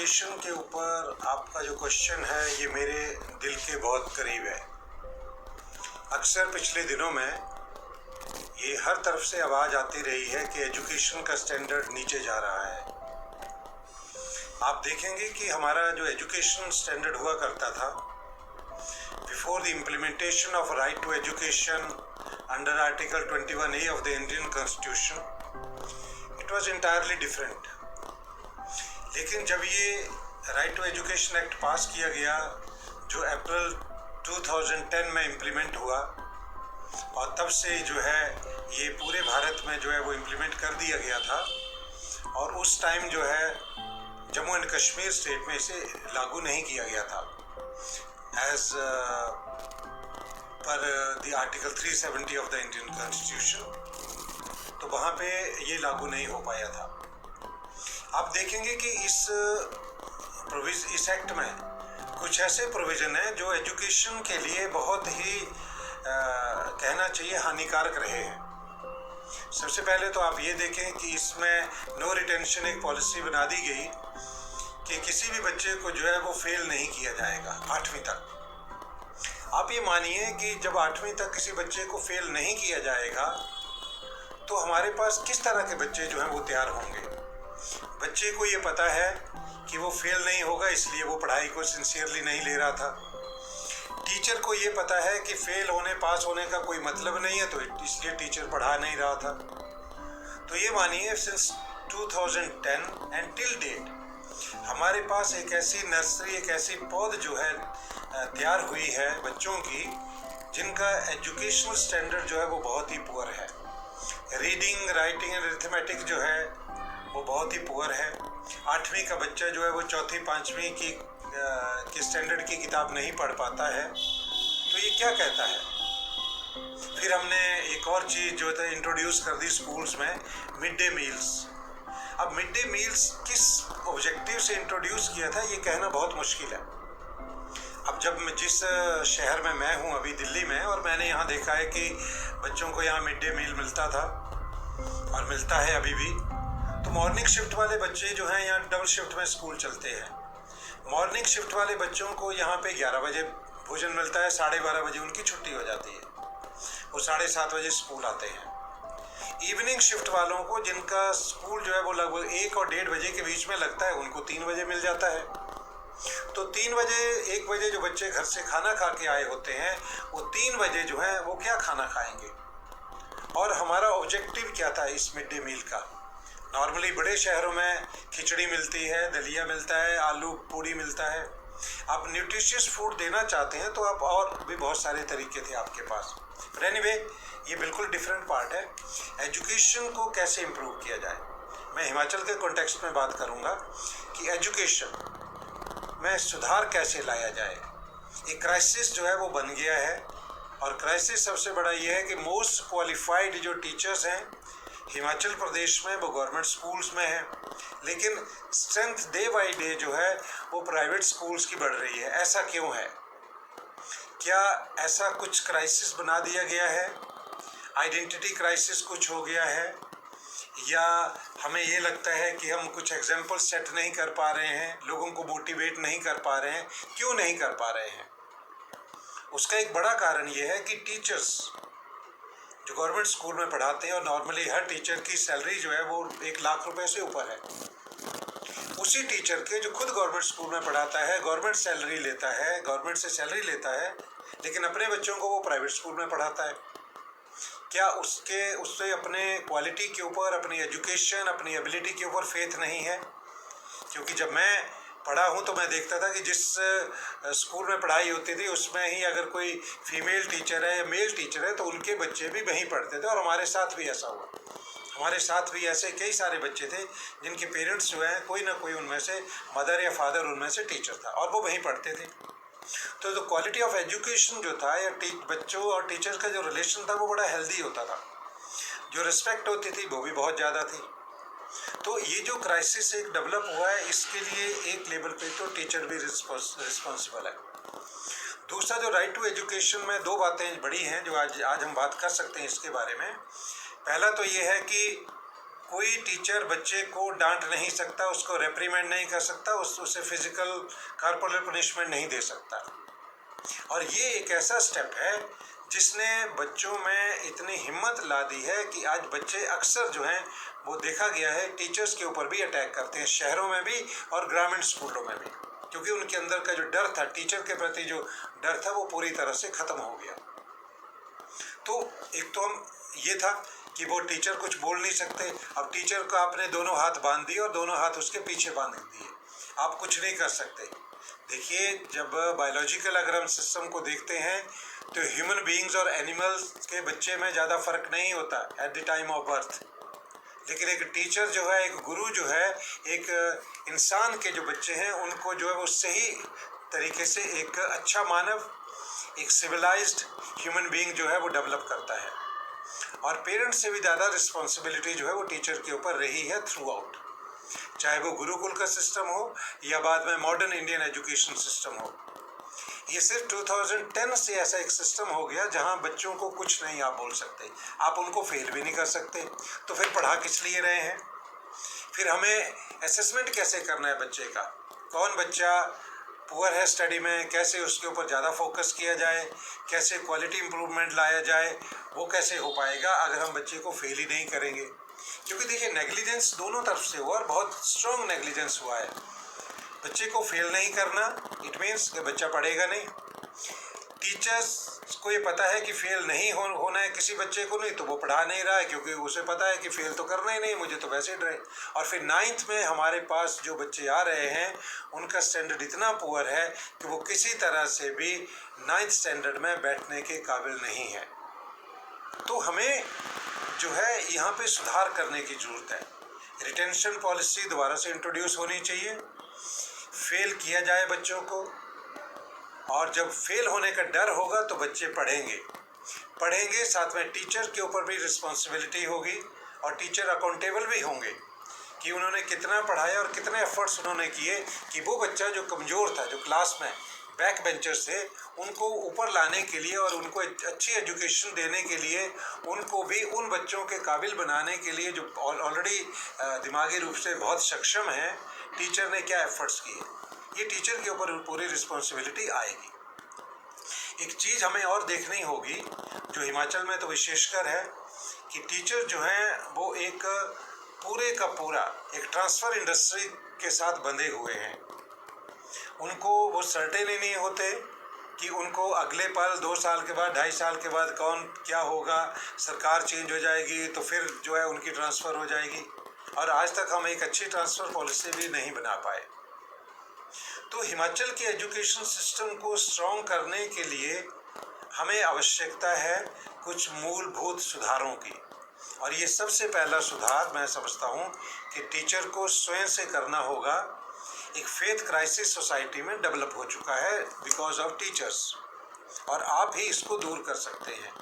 Education के ऊपर आपका जो क्वेश्चन है ये मेरे दिल के बहुत करीब है। अक्सर पिछले दिनों में ये हर तरफ से आवाज़ आती रही है कि एजुकेशन का स्टैंडर्ड नीचे जा रहा है। आप देखेंगे कि हमारा जो एजुकेशन स्टैंडर्ड हुआ करता था before the implementation of right to education under article 21A of the Indian constitution, it was entirely different. लेकिन जब ये right to education act pass किया गया जो अप्रैल 2010 में इम्प्लीमेंट हुआ और तब से जो है ये पूरे भारत में जो है वो इम्प्लीमेंट कर दिया गया था और उस टाइम जो है जम्मू एंड कश्मीर स्टेट में इसे लागू नहीं किया गया था as per the article 370 of the Indian constitution, तो वहाँ पे ये लागू नहीं हो पाया था। आप देखेंगे कि इस एक्ट में कुछ ऐसे प्रोविज़न हैं जो एजुकेशन के लिए बहुत ही कहना चाहिए हानिकारक रहे हैं। सबसे पहले तो आप ये देखें कि इसमें नो रिटेंशन एक पॉलिसी बना दी गई कि किसी भी बच्चे को जो है वो फेल नहीं किया जाएगा 8वीं तक। आप ये मानिए कि जब 8वीं तक किसी बच्चे को फेल नहीं किया जाएगा तो हमारे पास किस तरह के बच्चे जो हैं वो तैयार होंगे। बच्चे को ये पता है कि वो फेल नहीं होगा, इसलिए वो पढ़ाई को सिंसियरली नहीं ले रहा था। टीचर को ये पता है कि फेल होने पास होने का कोई मतलब नहीं है, तो इसलिए टीचर पढ़ा नहीं रहा था। तो ये मानिए सिंस 2010 एंड टिल डेट हमारे पास एक ऐसी नर्सरी, एक ऐसी पौध जो है तैयार हुई है बच्चों की जिनका एजुकेशनल स्टैंडर्ड जो है वो बहुत ही पुअर है। रीडिंग, राइटिंग एंड अरिथमेटिक जो है वो बहुत ही पुअर है। 8वीं का बच्चा जो है वो 4वीं 5वीं की स्टैंडर्ड की किताब नहीं पढ़ पाता है। तो ये क्या कहता है। फिर हमने एक और चीज़ जो है इंट्रोड्यूस कर दी स्कूल्स में, मिड डे मील्स। अब मिड डे मील्स किस ऑब्जेक्टिव से इंट्रोड्यूस किया था ये कहना बहुत मुश्किल है। अब जब मैं जिस शहर में मैं हूँ अभी दिल्ली में, और मैंने यहाँ देखा है कि बच्चों को यहाँ मिड डे मील मिलता था और मिलता है अभी भी। तो मॉर्निंग शिफ्ट वाले बच्चे जो हैं यहाँ डबल शिफ्ट में स्कूल चलते हैं। मॉर्निंग शिफ्ट वाले बच्चों को यहाँ पे 11 बजे भोजन मिलता है, 12:30 बजे उनकी छुट्टी हो जाती है, वो 7:30 बजे स्कूल आते हैं। इवनिंग शिफ्ट वालों को जिनका स्कूल जो है वो लगभग 1 और 1:30 बजे के बीच में लगता है, उनको 3 बजे मिल जाता है। तो 3 बजे 1 बजे जो बच्चे घर से खाना खा के आए होते हैं वो 3 बजे जो है वो क्या खाना खाएंगे। और हमारा ऑब्जेक्टिव क्या था इस मिड डे मील का। नॉर्मली बड़े शहरों में खिचड़ी मिलती है, दलिया मिलता है, आलू पूड़ी मिलता है। आप न्यूट्रिशियस फूड देना चाहते हैं तो आप और भी बहुत सारे तरीके थे आपके पास। पर एनीवे ये बिल्कुल डिफरेंट पार्ट है। एजुकेशन को कैसे इम्प्रूव किया जाए, मैं हिमाचल के कॉन्टेक्स्ट में बात करूँगा कि एजुकेशन में सुधार कैसे लाया जाए। एक क्राइसिस जो है वो बन गया है और क्राइसिस सबसे बड़ा ये है कि मोस्ट क्वालिफाइड जो टीचर्स हैं हिमाचल प्रदेश में वो गवर्नमेंट स्कूल्स में है, लेकिन स्ट्रेंथ डे बाई डे जो है वो प्राइवेट स्कूल्स की बढ़ रही है। ऐसा क्यों है? क्या ऐसा कुछ क्राइसिस बना दिया गया है, आइडेंटिटी क्राइसिस कुछ हो गया है, या हमें ये लगता है कि हम कुछ एग्जाम्पल सेट नहीं कर पा रहे हैं, लोगों को मोटिवेट नहीं कर पा रहे हैं? क्यों नहीं कर पा रहे हैं? उसका एक बड़ा कारण ये है कि टीचर्स जो गवर्नमेंट स्कूल में पढ़ाते हैं, और नॉर्मली हर टीचर की सैलरी जो है वो 1 लाख रुपए से ऊपर है, उसी टीचर के जो खुद गवर्नमेंट स्कूल में पढ़ाता है, गवर्नमेंट सैलरी लेता है, गवर्नमेंट से सैलरी लेता है, लेकिन अपने बच्चों को वो प्राइवेट स्कूल में पढ़ाता है। क्या उससे अपने क्वालिटी के ऊपर, अपनी एजुकेशन, अपनी एबिलिटी के ऊपर फेथ नहीं है? क्योंकि जब मैं पढ़ा हूँ तो मैं देखता था कि जिस स्कूल में पढ़ाई होती थी उसमें ही अगर कोई फीमेल टीचर है या मेल टीचर है तो उनके बच्चे भी वहीं पढ़ते थे। और हमारे साथ भी ऐसा हुआ। हमारे साथ भी ऐसे कई सारे बच्चे थे जिनके पेरेंट्स जो हैं कोई ना कोई उनमें से मदर या फादर उनमें से टीचर था और वो वहीं पढ़ते थे। तो जो क्वालिटी ऑफ एजुकेशन जो था या बच्चों और टीचर का जो रिलेशन था वो बड़ा हेल्दी होता था, जो रिस्पेक्ट होती थी वो भी बहुत ज़्यादा थी। तो ये जो क्राइसिस एक डेवलप हुआ है इसके लिए एक लेवल पे तो टीचर भी रिस्पॉन्सिबल है। दूसरा जो राइट टू एजुकेशन में 2 बातें बड़ी हैं जो आज हम बात कर सकते हैं इसके बारे में। पहला तो ये है कि कोई टीचर बच्चे को डांट नहीं सकता, उसको रेप्रीमेंड नहीं कर सकता, उसे फिजिकल कॉर्पोरल पनिशमेंट नहीं दे सकता। और ये एक ऐसा स्टेप है जिसने बच्चों में इतनी हिम्मत ला दी है कि आज बच्चे अक्सर जो हैं वो देखा गया है टीचर्स के ऊपर भी अटैक करते हैं, शहरों में भी और ग्रामीण स्कूलों में भी, क्योंकि उनके अंदर का जो डर था, टीचर के प्रति जो डर था, वो पूरी तरह से ख़त्म हो गया। तो एक तो हम ये था कि वो टीचर कुछ बोल नहीं सकते, अब टीचर को आपने दोनों हाथ बांध दिए और दोनों हाथ उसके पीछे बांध दिए, आप कुछ नहीं कर सकते। देखिए, जब बायोलॉजिकल अगर हम सिस्टम को देखते हैं तो ह्यूमन बीइंग्स और एनिमल्स के बच्चे में ज़्यादा फर्क नहीं होता at the time of birth, लेकिन एक टीचर जो है, एक गुरु जो है, एक इंसान के जो बच्चे हैं उनको जो है वो सही तरीके से एक अच्छा मानव, एक सिविलाइज्ड ह्यूमन बीइंग जो है वो डेवलप करता है। और पेरेंट्स से भी ज़्यादा रिस्पॉन्सिबिलिटी जो है वो टीचर के ऊपर रही है थ्रू आउट, चाहे वो गुरुकुल का सिस्टम हो या बाद में मॉडर्न इंडियन एजुकेशन सिस्टम हो। ये सिर्फ 2010 से ऐसा एक सिस्टम हो गया जहां बच्चों को कुछ नहीं आप बोल सकते, आप उनको फेल भी नहीं कर सकते, तो फिर पढ़ा किस लिए रहे हैं? फिर हमें असेसमेंट कैसे करना है बच्चे का, कौन बच्चा पुअर है स्टडी में, कैसे उसके ऊपर ज़्यादा फोकस किया जाए, कैसे क्वालिटी इम्प्रूवमेंट लाया जाए, वो कैसे हो पाएगा अगर हम बच्चे को फेल ही नहीं करेंगे? क्योंकि देखिए, नेग्लिजेंस दोनों तरफ से हुआ और बहुत स्ट्रॉन्ग नेग्लिजेंस हुआ है। बच्चे को फेल नहीं करना इट मीन्स कि बच्चा पढ़ेगा नहीं। टीचर्स को ये पता है कि फेल नहीं होना है किसी बच्चे को, नहीं तो वो पढ़ा नहीं रहा है, क्योंकि उसे पता है कि फेल तो करना ही नहीं, मुझे तो वैसे डर है। और फिर 9th में हमारे पास जो बच्चे आ रहे हैं उनका स्टैंडर्ड इतना पुअर है कि वो किसी तरह से भी 9th स्टैंडर्ड में बैठने के काबिल नहीं है। तो हमें जो है यहाँ पे सुधार करने की ज़रूरत है। रिटेंशन पॉलिसी दोबारा से इंट्रोड्यूस होनी चाहिए, फेल किया जाए बच्चों को, और जब फेल होने का डर होगा तो बच्चे पढ़ेंगे, साथ में टीचर के ऊपर भी रिस्पॉन्सिबिलिटी होगी और टीचर अकाउंटेबल भी होंगे कि उन्होंने कितना पढ़ाया और कितने एफर्ट्स उन्होंने किए कि वो बच्चा जो कमज़ोर था, जो क्लास में बैक बेंचर्स थे, उनको ऊपर लाने के लिए और उनको अच्छी एजुकेशन देने के लिए, उनको भी उन बच्चों के काबिल बनाने के लिए जो ऑलरेडी दिमागी रूप से बहुत सक्षम हैं, टीचर ने क्या एफर्ट्स किए, ये टीचर के ऊपर पूरी रिस्पॉन्सिबिलिटी आएगी। एक चीज़ हमें और देखनी होगी जो हिमाचल में तो विशेषकर है कि टीचर जो हैं वो एक पूरे का पूरा एक ट्रांसफ़र इंडस्ट्री के साथ बंधे हुए हैं। उनको वो सर्टेन ही नहीं होते कि उनको अगले पल 2 साल के बाद, 2.5 साल के बाद कौन क्या होगा, सरकार चेंज हो जाएगी तो फिर जो है उनकी ट्रांसफ़र हो जाएगी, और आज तक हम एक अच्छी ट्रांसफ़र पॉलिसी भी नहीं बना पाए। तो हिमाचल के एजुकेशन सिस्टम को स्ट्रॉन्ग करने के लिए हमें आवश्यकता है कुछ मूलभूत सुधारों की, और ये सबसे पहला सुधार मैं समझता हूँ कि टीचर को स्वयं से करना होगा। एक फेथ क्राइसिस सोसाइटी में डेवलप हो चुका है बिकॉज ऑफ टीचर्स, और आप ही इसको दूर कर सकते हैं।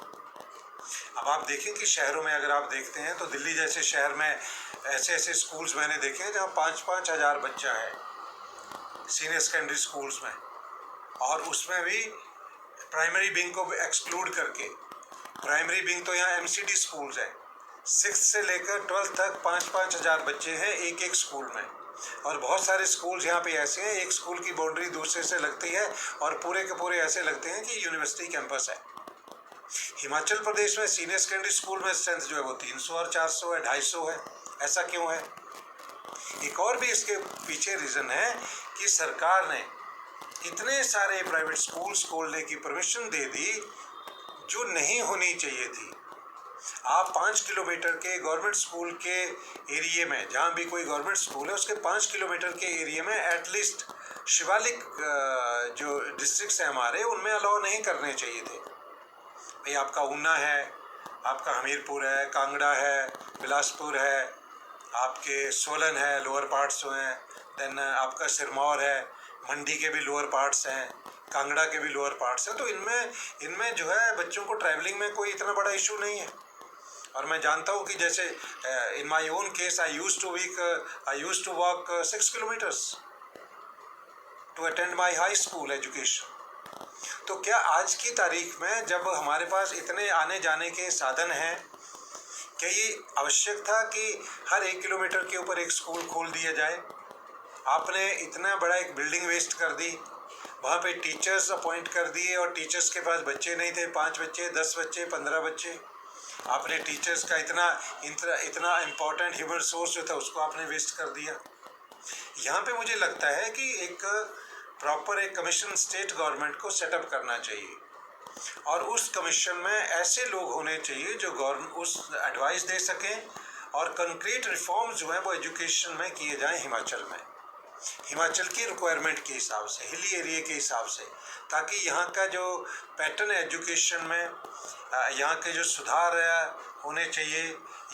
अब आप देखें कि शहरों में अगर आप देखते हैं तो दिल्ली जैसे शहर में ऐसे ऐसे स्कूल्स मैंने देखे हैं जहाँ 5-5 हज़ार बच्चा है सीनियर सेकेंडरी स्कूल्स में, और उसमें भी प्राइमरी विंग को एक्सक्लूड करके। प्राइमरी विंग तो यहाँ MCD स्कूल्स हैं, 6th से लेकर 12th तक 5-5 हज़ार बच्चे हैं एक स्कूल में, और बहुत सारे स्कूल्स यहाँ पे ऐसे हैं, एक स्कूल की बाउंड्री दूसरे से लगती है और पूरे के पूरे ऐसे लगते हैं कि यूनिवर्सिटी कैंपस है। हिमाचल प्रदेश में सीनियर सेकेंडरी स्कूल में स्ट्रेंथ जो है वो 300 और 400 है, 250 है। ऐसा क्यों है? एक और भी इसके पीछे रीज़न है कि सरकार ने इतने सारे प्राइवेट स्कूल्स खोलने की परमिशन दे दी जो नहीं होनी चाहिए थी। आप 5 किलोमीटर के गवर्नमेंट स्कूल के एरिया में, जहाँ भी कोई गवर्नमेंट स्कूल है उसके 5 किलोमीटर के एरिया में एटलीस्ट शिवालिक जो डिस्ट्रिक्ट्स हैं हमारे, उनमें अलाउ नहीं करने चाहिए थे। भाई आपका ऊना है, आपका हमीरपुर है, कांगड़ा है, बिलासपुर है, आपके सोलन है, लोअर पार्ट्स हैं, देन आपका सिरमौर है, मंडी के भी लोअर पार्ट्स हैं, कांगड़ा के भी लोअर पार्ट्स हैं। तो इनमें जो है बच्चों को ट्रैवलिंग में कोई इतना बड़ा इशू नहीं है। और मैं जानता हूँ कि जैसे in my own case I used to walk 6 kilometres to attend my high school education. तो क्या आज की तारीख में जब हमारे पास इतने आने जाने के साधन हैं, क्या ये आवश्यक था कि हर 1 किलोमीटर के ऊपर एक स्कूल खोल दिया जाए? आपने इतना बड़ा एक बिल्डिंग वेस्ट कर दी, वहाँ पे टीचर्स अपॉइंट कर दिए और टीचर्स के पास बच्चे नहीं थे, 5 बच्चे, 10 बच्चे, 15 बच्चे। आपने टीचर्स का इतना इम्पोर्टेंट ह्यूमन रिसोर्स जो था उसको आपने वेस्ट कर दिया। यहाँ पे मुझे लगता है कि एक प्रॉपर एक कमीशन स्टेट गवर्नमेंट को सेटअप करना चाहिए और उस कमीशन में ऐसे लोग होने चाहिए जो गवर्नमेंट उस एडवाइस दे सकें और कंक्रीट रिफॉर्म्स जो हैं वो एजुकेशन में किए जाएं हिमाचल की रिक्वायरमेंट के हिसाब से, हिली एरिया के हिसाब से, ताकि यहाँ का जो पैटर्न एजुकेशन में यहाँ के जो सुधार होने चाहिए,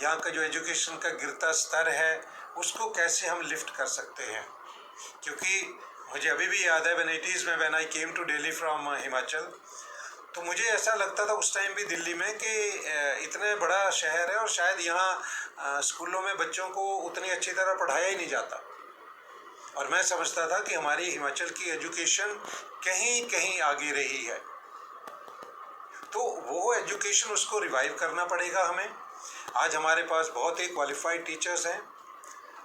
यहाँ का जो एजुकेशन का गिरता स्तर है उसको कैसे हम लिफ्ट कर सकते हैं। क्योंकि मुझे अभी भी याद है when I came to Delhi from Himachal, तो मुझे ऐसा लगता था उस टाइम भी दिल्ली में कि इतने बड़ा शहर है और शायद यहाँ स्कूलों में बच्चों को उतनी अच्छी तरह पढ़ाया ही नहीं जाता, और मैं समझता था कि हमारी हिमाचल की एजुकेशन कहीं कहीं आगे रही है। तो वो एजुकेशन उसको रिवाइव करना पड़ेगा हमें। आज हमारे पास बहुत ही क्वालिफाइड टीचर्स हैं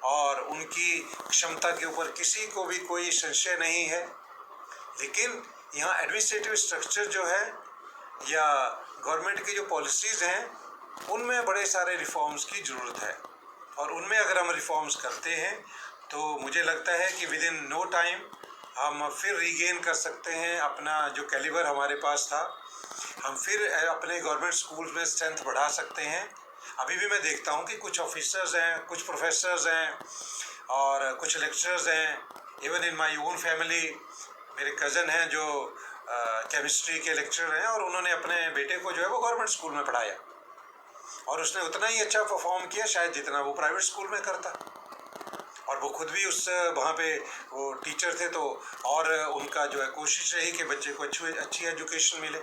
और उनकी क्षमता के ऊपर किसी को भी कोई संशय नहीं है, लेकिन यहाँ एडमिनिस्ट्रेटिव स्ट्रक्चर जो है या गवर्नमेंट की जो पॉलिसीज़ हैं उनमें बड़े सारे रिफॉर्म्स की ज़रूरत है, और उनमें अगर हम रिफॉर्म्स करते हैं तो मुझे लगता है कि विद इन नो टाइम हम फिर रीगेन कर सकते हैं अपना जो कैलिबर हमारे पास था। हम फिर अपने गवर्नमेंट स्कूल्स में स्ट्रेंथ बढ़ा सकते हैं। अभी भी मैं देखता हूँ कि कुछ ऑफिसर्स हैं, कुछ प्रोफेसर्स हैं और कुछ लेक्चरर्स हैं। Even in my own family मेरे कज़न हैं जो केमिस्ट्री के लेक्चरर हैं और उन्होंने अपने बेटे को जो है वो गवर्नमेंट स्कूल में पढ़ाया और उसने उतना ही अच्छा परफॉर्म किया शायद जितना वो प्राइवेट स्कूल में करता, और वो खुद भी उस वहाँ पे वो टीचर थे, तो और उनका जो है कोशिश रही कि बच्चे को अच्छी एजुकेशन मिले।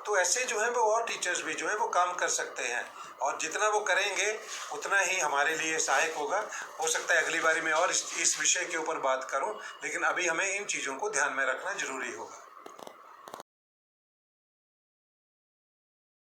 तो ऐसे जो हैं वो और टीचर्स भी जो हैं वो काम कर सकते हैं, और जितना वो करेंगे उतना ही हमारे लिए सहायक होगा। हो सकता है अगली बारी मैं और इस विषय के ऊपर बात करूं, लेकिन अभी हमें इन चीज़ों को ध्यान में रखना ज़रूरी होगा।